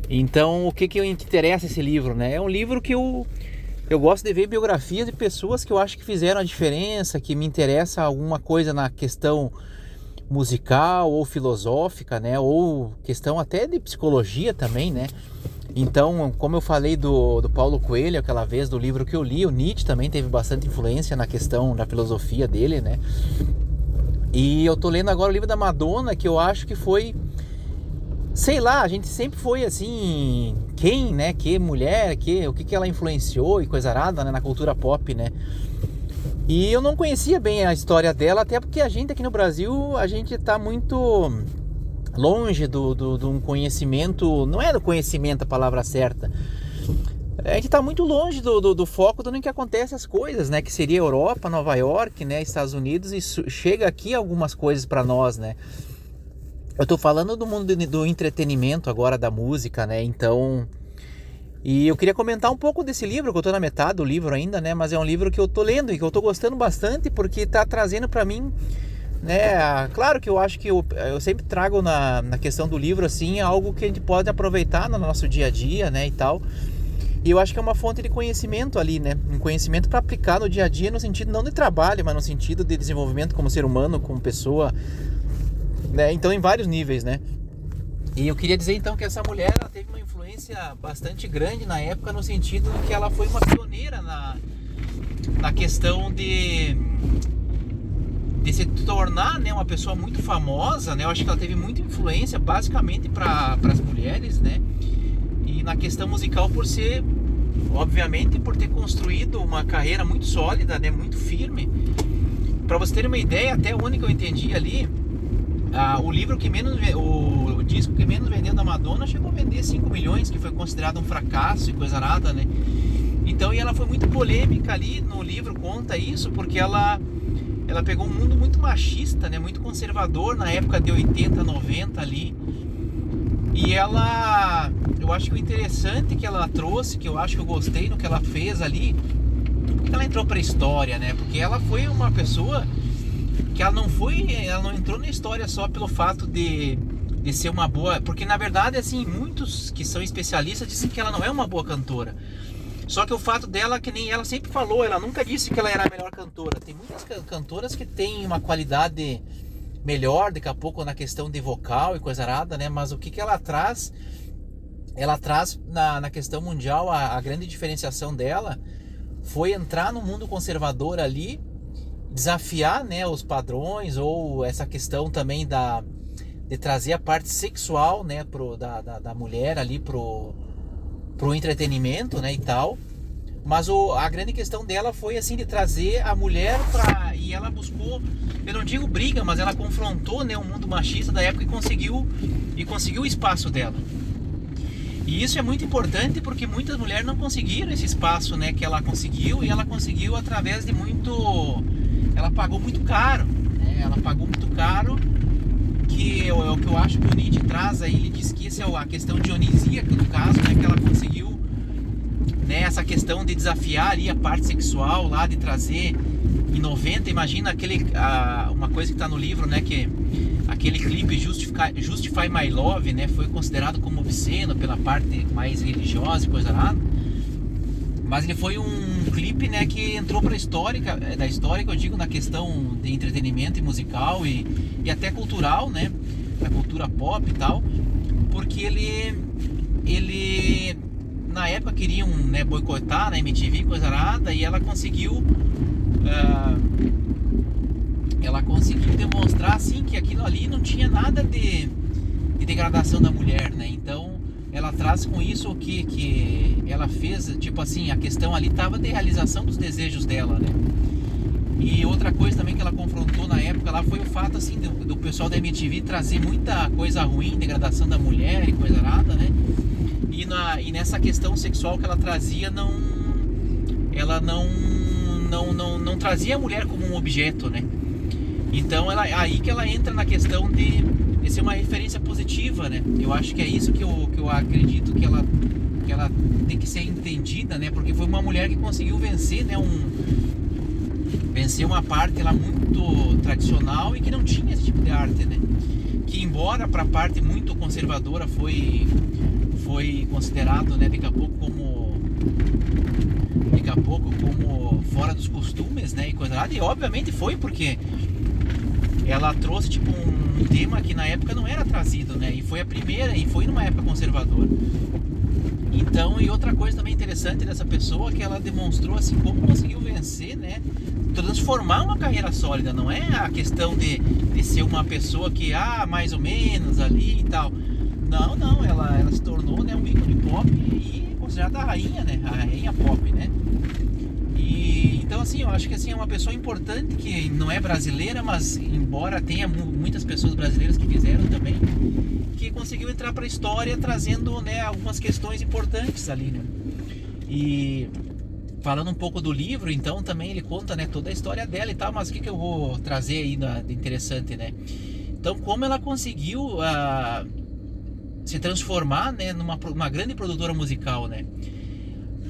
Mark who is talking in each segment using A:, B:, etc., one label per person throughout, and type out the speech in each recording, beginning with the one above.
A: Então, o que interessa esse livro, né? É um livro que eu gosto de ver biografias de pessoas que eu acho que fizeram a diferença, que me interessa alguma coisa na questão musical ou filosófica, né? Ou questão até de psicologia também, né? Então, como eu falei do Paulo Coelho aquela vez, do livro que eu li, o Nietzsche também teve bastante influência na questão da filosofia dele, né? E eu tô lendo agora o livro da Madonna, que eu acho que foi, sei lá, a gente sempre foi assim, quem, né, que mulher, o que ela influenciou e coisa arada, né, na cultura pop, né? E eu não conhecia bem a história dela, até porque a gente aqui no Brasil, a gente tá muito longe de um conhecimento, não é do conhecimento a palavra certa, a gente tá muito longe do foco do que acontece as coisas, né, que seria Europa, Nova York, né, Estados Unidos, e chega aqui algumas coisas para nós, né. Eu tô falando do mundo do entretenimento agora, da música, né, então... E eu queria comentar um pouco desse livro, que eu tô na metade do livro ainda, né, mas é um livro que eu tô lendo e que eu tô gostando bastante, porque tá trazendo para mim, né, claro que eu acho que eu sempre trago na questão do livro, assim, algo que a gente pode aproveitar no nosso dia a dia, né, e tal. E eu acho que é uma fonte de conhecimento ali, né, um conhecimento para aplicar no dia a dia, no sentido não de trabalho, mas no sentido de desenvolvimento como ser humano, como pessoa, né, então em vários níveis, né. E eu queria dizer então que essa mulher, ela teve uma influência bastante grande na época, no sentido que ela foi uma pioneira na questão de se tornar, né, uma pessoa muito famosa, né. Eu acho que ela teve muita influência basicamente para as mulheres, né, e na questão musical por ser, obviamente, por ter construído uma carreira muito sólida, né, muito firme. Para você ter uma ideia, até onde que eu entendi ali, o livro que menos, o disco que menos vendeu da Madonna chegou a vender 5 milhões, que foi considerado um fracasso e coisa arada, né? Então, e ela foi muito polêmica ali no livro, conta isso, porque ela pegou um mundo muito machista, né? Muito conservador na época de 80, 90 ali. E eu acho que o interessante que ela trouxe, que eu acho que eu gostei no que ela fez ali, que ela entrou pra história, né? Porque ela foi uma pessoa que ela não entrou na história só pelo fato de ser uma boa... Porque na verdade, assim, muitos que são especialistas dizem que ela não é uma boa cantora. Só que o fato dela, que nem ela sempre falou, ela nunca disse que ela era a melhor cantora. Tem muitas cantoras que têm uma qualidade melhor, daqui a pouco, na questão de vocal e coisa arada, né? Mas o que ela traz? Ela traz na questão mundial, a grande diferenciação dela foi entrar no mundo conservador ali, desafiar, né, os padrões, ou essa questão também de trazer a parte sexual, né, da mulher ali pro entretenimento, né, e tal. Mas a grande questão dela foi assim, de trazer a mulher e ela buscou, eu não digo briga, mas ela confrontou, né, o mundo machista da época e conseguiu o espaço dela. E isso é muito importante, porque muitas mulheres não conseguiram esse espaço, né, que ela conseguiu, e ela conseguiu através de muito... Ela pagou muito caro, né? Ela pagou muito caro, que é o que eu acho que o Nietzsche traz aí. Ele diz que isso é a questão dionisíaca do caso, né? Que ela conseguiu, né, essa questão de desafiar ali a parte sexual lá, de trazer em 90, imagina uma coisa que está no livro, né, que aquele clipe Justify My Love, né, foi considerado como obsceno pela parte mais religiosa e coisa lá. Mas ele foi um clipe, né, que entrou para da história, que eu digo, na questão de entretenimento e musical e até cultural, né, da cultura pop e tal, porque ele na época queriam, né, boicotar na MTV, coisa arada, e ela conseguiu demonstrar, assim, que aquilo ali não tinha nada de degradação da mulher, né. Então ela traz com isso o que ela fez, tipo assim, a questão ali estava de realização dos desejos dela, né. E outra coisa também que ela confrontou na época lá foi o fato, assim, do pessoal da MTV trazer muita coisa ruim, degradação da mulher e coisa nada, né. E nessa questão sexual que ela trazia, ela não trazia a mulher como um objeto, né. Então aí que ela entra na questão de ser uma referência positiva, né? Eu acho que é isso que eu acredito que ela tem que ser entendida, né? Porque foi uma mulher que conseguiu vencer, né? Vencer uma parte lá muito tradicional e que não tinha esse tipo de arte, né? Que embora para a parte muito conservadora foi considerado, né, daqui a pouco como fora dos costumes, né, e coisa lá. E obviamente foi porque ela trouxe tipo um tema que na época não era trazido, né, e foi a primeira, e foi numa época conservadora. Então, e outra coisa também interessante dessa pessoa, que ela demonstrou assim como conseguiu vencer, né, transformar uma carreira sólida. Não é a questão de ser uma pessoa que, mais ou menos ali e tal. Não, ela se tornou, né, um ícone pop e considerada a rainha, né, a rainha pop, né. E então assim, eu acho que assim é uma pessoa importante que não é brasileira, mas embora tenha muitas pessoas brasileiras que fizeram também, que conseguiu entrar para a história trazendo, né, algumas questões importantes ali, né. E falando um pouco do livro, então também ele conta, né, toda a história dela e tal, mas o que eu vou trazer aí de interessante, né? Então, como ela conseguiu se transformar, né, numa grande produtora musical, né?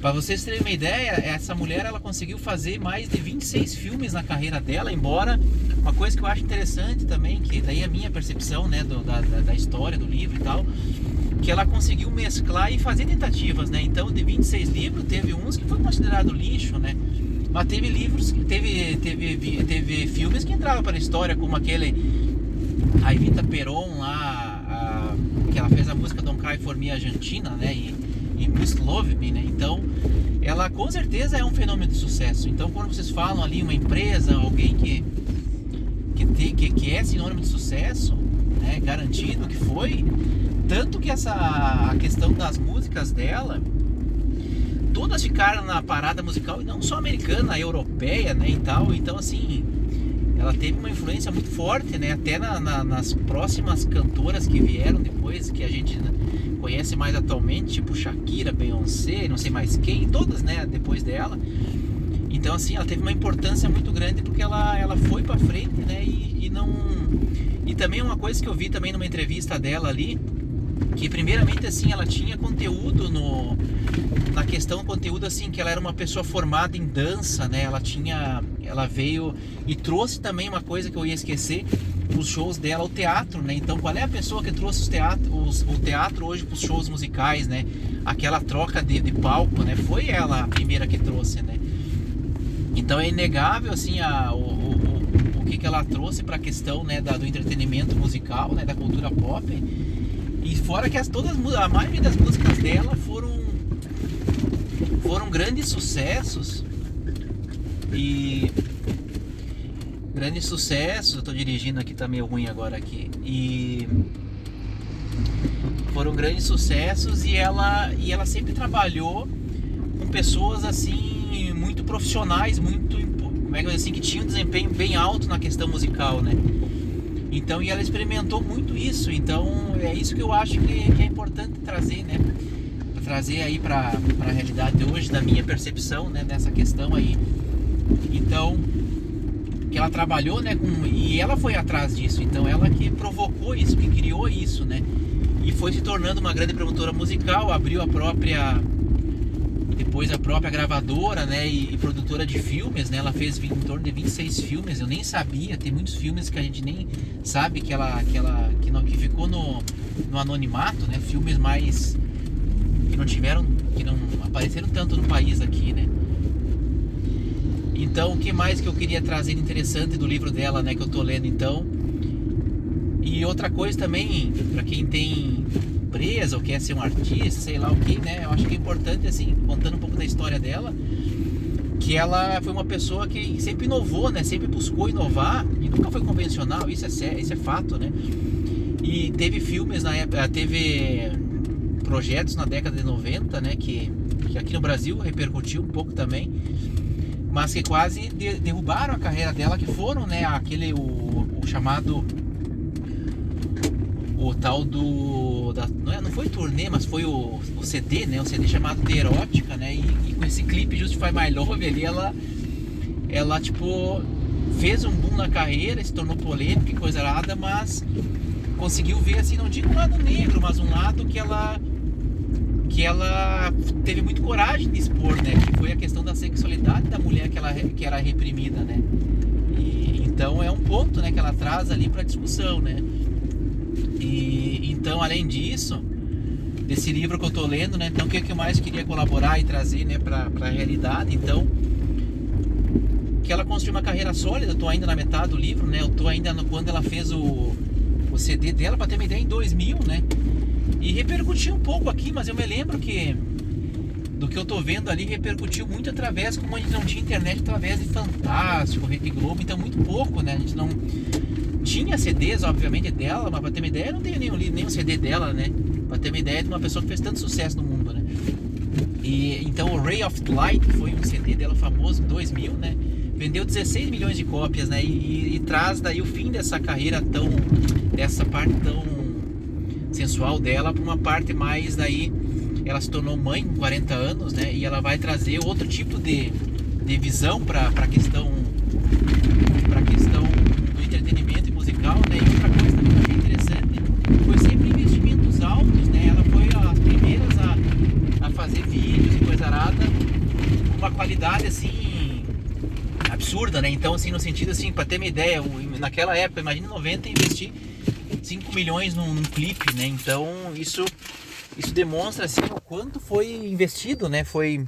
A: Para vocês terem uma ideia, essa mulher ela conseguiu fazer mais de 26 filmes na carreira dela, embora uma coisa que eu acho interessante também, que daí é a minha percepção, né, da história do livro e tal, que ela conseguiu mesclar e fazer tentativas, né? Então, de 26 livros, teve uns que foi considerado lixo, né? Mas teve livros, teve filmes que entravam para a história, como aquele a Evita Peron lá, que ela fez a música Don't Cry For Me Argentina, né? E Must Love Me, né? Então, ela com certeza é um fenômeno de sucesso. Então, quando vocês falam ali uma empresa, alguém que é sinônimo de sucesso, né? Garantido que foi. Tanto que a questão das músicas dela, todas ficaram na parada musical, e não só americana, europeia, né, e tal. Então, assim, ela teve uma influência muito forte, né, até nas próximas cantoras que vieram depois, que a gente conhece mais atualmente, tipo Shakira, Beyoncé, não sei mais quem, todas, né, depois dela. Então, assim, ela teve uma importância muito grande porque ela foi pra frente, né, e não... E também uma coisa que eu vi também numa entrevista dela ali, que primeiramente assim ela tinha conteúdo na questão conteúdo assim, que ela era uma pessoa formada em dança, né? Ela veio e trouxe também uma coisa que eu ia esquecer, os shows dela, o teatro, né? Então qual é a pessoa que trouxe o teatro hoje para os shows musicais, né? Aquela troca de palco, né? Foi ela a primeira que trouxe, né? Então é inegável assim o que ela trouxe para a questão, né, do entretenimento musical, né, da cultura pop. E fora que a maioria das músicas dela foram grandes sucessos. E grandes sucessos, eu tô dirigindo aqui, tá meio ruim agora aqui. E foram grandes sucessos e ela sempre trabalhou com pessoas assim muito profissionais, como é que eu dizer assim, que tinham um desempenho bem alto na questão musical, né? Então, e ela experimentou muito isso. Então, é isso que eu acho que é importante trazer, né? Pra trazer aí pra realidade de hoje, da minha percepção, né? Nessa questão aí. Então, que ela trabalhou, né? E ela foi atrás disso. Então, ela que provocou isso, que criou isso, né? E foi se tornando uma grande promotora musical, abriu depois a própria gravadora, né, e produtora de filmes, né? Ela fez em torno de 26 filmes, eu nem sabia, tem muitos filmes que a gente nem sabe que ficou no anonimato, né? Filmes mais que não apareceram tanto no país aqui, né? Então, o que mais que eu queria trazer interessante do livro dela, né, que eu tô lendo então? E outra coisa também, para quem tem empresa ou quer ser um artista, sei lá o que, né? Eu acho que é importante, assim, contando um pouco da história dela, que ela foi uma pessoa que sempre inovou, né? Sempre buscou inovar e nunca foi convencional, isso é fato, né? E teve filmes na época, teve projetos na década de 90, né? Que aqui no Brasil repercutiu um pouco também, mas que quase derrubaram a carreira dela, que foram, né? O chamado... O tal não foi turnê, mas foi o CD, né? O CD chamado de Erótica, né? E com esse clipe Justify My Love ali, ela tipo fez um boom na carreira, se tornou polêmica e coisa nada, mas conseguiu ver, assim, não digo um lado negro, mas um lado que ela teve muito coragem de expor, né? Que foi a questão da sexualidade da mulher que era reprimida, né? E então é um ponto, né, que ela traz ali para discussão, né? E então, além disso, desse livro que eu tô lendo, né? Então o que eu mais queria colaborar e trazer, né, para a realidade. Então, que ela construiu uma carreira sólida. Eu tô ainda na metade do livro, né? Eu tô ainda quando ela fez o CD dela, para ter uma ideia, em 2000, né? E repercutiu um pouco aqui, mas eu me lembro que do que eu tô vendo ali repercutiu muito através, como a gente não tinha internet, através de Fantástico, Rede Globo, então muito pouco, né? A gente não tinha CDs, obviamente, dela, mas pra ter uma ideia, eu não tenho nenhum CD dela, né? Pra ter uma ideia de uma pessoa que fez tanto sucesso no mundo, né? E então o Ray of Light foi um CD dela famoso em 2000, né? Vendeu 16 milhões de cópias, né? E traz daí o fim dessa carreira dessa parte tão sensual dela para uma parte mais daí. Ela se tornou mãe com 40 anos, né? E ela vai trazer outro tipo de visão para a questão do entretenimento e musical, né? E outra coisa também que eu achei interessante foi sempre investimentos altos, né? Ela foi as primeiras a fazer vídeos e coisa arada com uma qualidade assim absurda, né? Então, assim, no sentido assim, para ter uma ideia, naquela época, imagina 90, investir 5 milhões num clipe, né? Então, isso demonstra assim o quanto foi investido, né? Foi